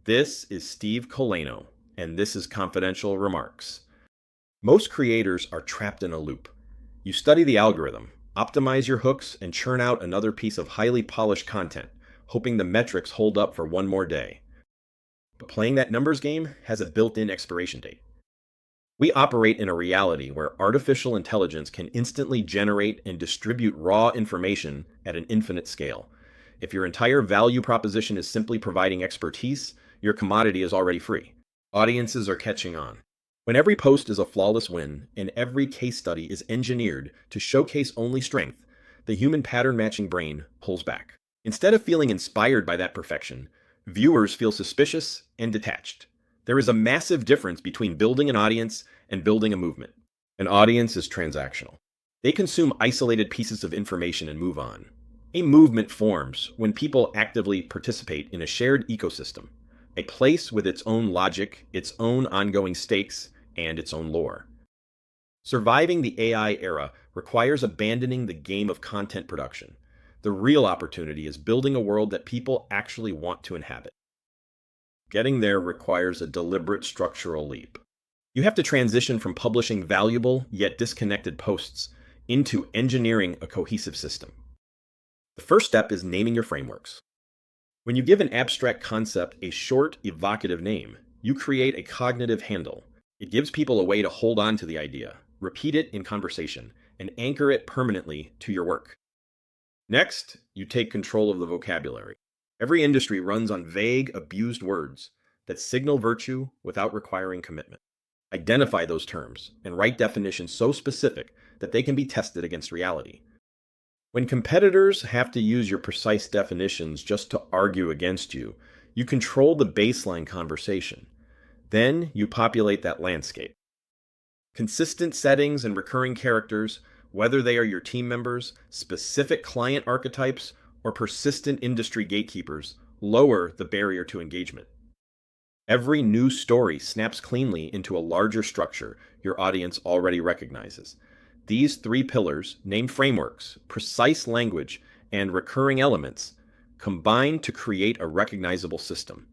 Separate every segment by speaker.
Speaker 1: This is Steve Colano, and this is Confidential Remarks. Most creators are trapped in a loop. You study the algorithm, optimize your hooks, and churn out another piece of highly polished content, hoping the metrics hold up for one more day. But playing that numbers game has a built-in expiration date. We operate in a reality where artificial intelligence can instantly generate and distribute raw information at an infinite scale. If your entire value proposition is simply providing expertise, your commodity is already free. Audiences are catching on. When every post is a flawless win and every case study is engineered to showcase only strength, the human pattern matching brain pulls back. Instead of feeling inspired by that perfection, viewers feel suspicious and detached. There is a massive difference between building an audience and building a movement. An audience is transactional. They consume isolated pieces of information and move on. A movement forms when people actively participate in a shared ecosystem, a place with its own logic, its own ongoing stakes, and its own lore. Surviving the AI era requires abandoning the game of content production. The real opportunity is building a world that people actually want to inhabit. Getting there requires a deliberate structural leap. You have to transition from publishing valuable yet disconnected posts into engineering a cohesive system. The first step is naming your frameworks. When you give an abstract concept a short, evocative name, you create a cognitive handle. It gives people a way to hold on to the idea, repeat it in conversation, and anchor it permanently to your work. Next, you take control of the vocabulary. Every industry runs on vague, abused words that signal virtue without requiring commitment. Identify those terms and write definitions so specific that they can be tested against reality. When competitors have to use your precise definitions just to argue against you, you control the baseline conversation. Then you populate that landscape. Consistent settings and recurring characters, whether they are your team members, specific client archetypes, or persistent industry gatekeepers, lower the barrier to engagement. Every new story snaps cleanly into a larger structure your audience already recognizes. These three pillars, named frameworks, precise language, and recurring elements, combine to create a recognizable system.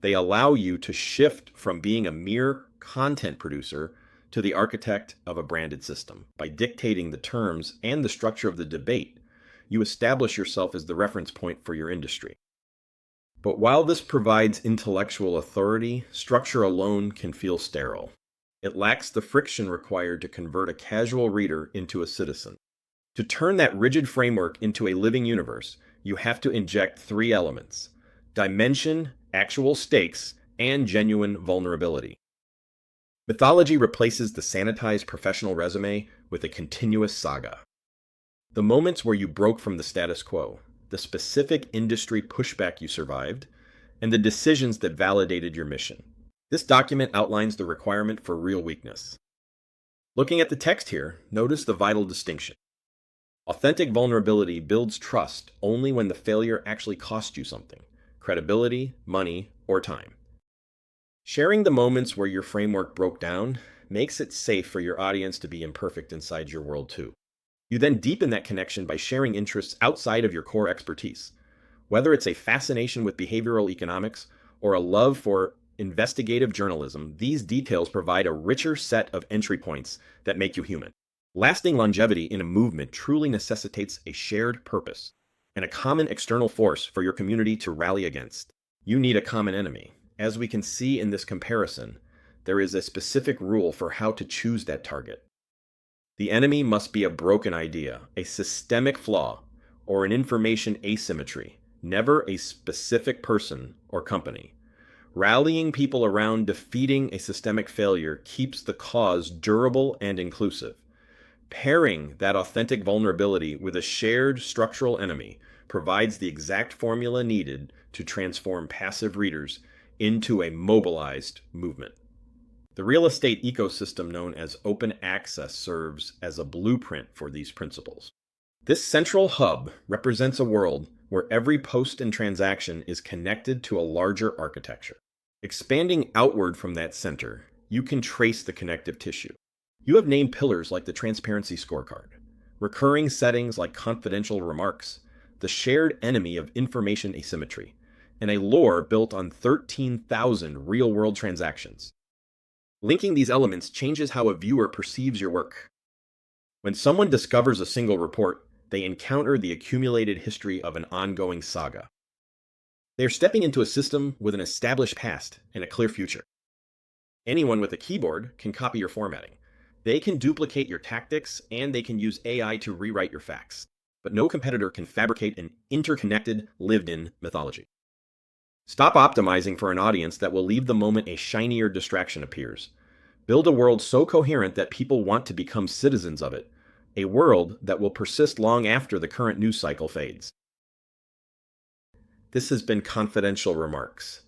Speaker 1: They allow you to shift from being a mere content producer to the architect of a branded system. By dictating the terms and the structure of the debate, you establish yourself as the reference point for your industry. But while this provides intellectual authority, structure alone can feel sterile. It lacks the friction required to convert a casual reader into a citizen. To turn that rigid framework into a living universe, you have to inject three elements: dimension, actual stakes, and genuine vulnerability. Mythology replaces the sanitized professional resume with a continuous saga. The moments where you broke from the status quo, the specific industry pushback you survived, and the decisions that validated your mission. This document outlines the requirement for real weakness. Looking at the text here, notice the vital distinction. Authentic vulnerability builds trust only when the failure actually cost you something: credibility, money, or time. Sharing the moments where your framework broke down makes it safe for your audience to be imperfect inside your world too. You then deepen that connection by sharing interests outside of your core expertise. Whether it's a fascination with behavioral economics or a love for investigative journalism, these details provide a richer set of entry points that make you human. Lasting longevity in a movement truly necessitates a shared purpose and a common external force for your community to rally against. You need a common enemy. As we can see in this comparison, there is a specific rule for how to choose that target. The enemy must be a broken idea, a systemic flaw, or an information asymmetry, never a specific person or company. Rallying people around defeating a systemic failure keeps the cause durable and inclusive. Pairing that authentic vulnerability with a shared structural enemy provides the exact formula needed to transform passive readers into a mobilized movement. The real estate ecosystem known as open access serves as a blueprint for these principles. This central hub represents a world where every post and transaction is connected to a larger architecture. Expanding outward from that center, you can trace the connective tissue. You have named pillars like the transparency scorecard, recurring settings like confidential remarks, the shared enemy of information asymmetry, and a lore built on 13,000 real-world transactions. Linking these elements changes how a viewer perceives your work. When someone discovers a single report, they encounter the accumulated history of an ongoing saga. They are stepping into a system with an established past and a clear future. Anyone with a keyboard can copy your formatting. They can duplicate your tactics, and they can use AI to rewrite your facts. But no competitor can fabricate an interconnected, lived-in mythology. Stop optimizing for an audience that will leave the moment a shinier distraction appears. Build a world so coherent that people want to become citizens of it, a world that will persist long after the current news cycle fades. This has been Confidential Remarks.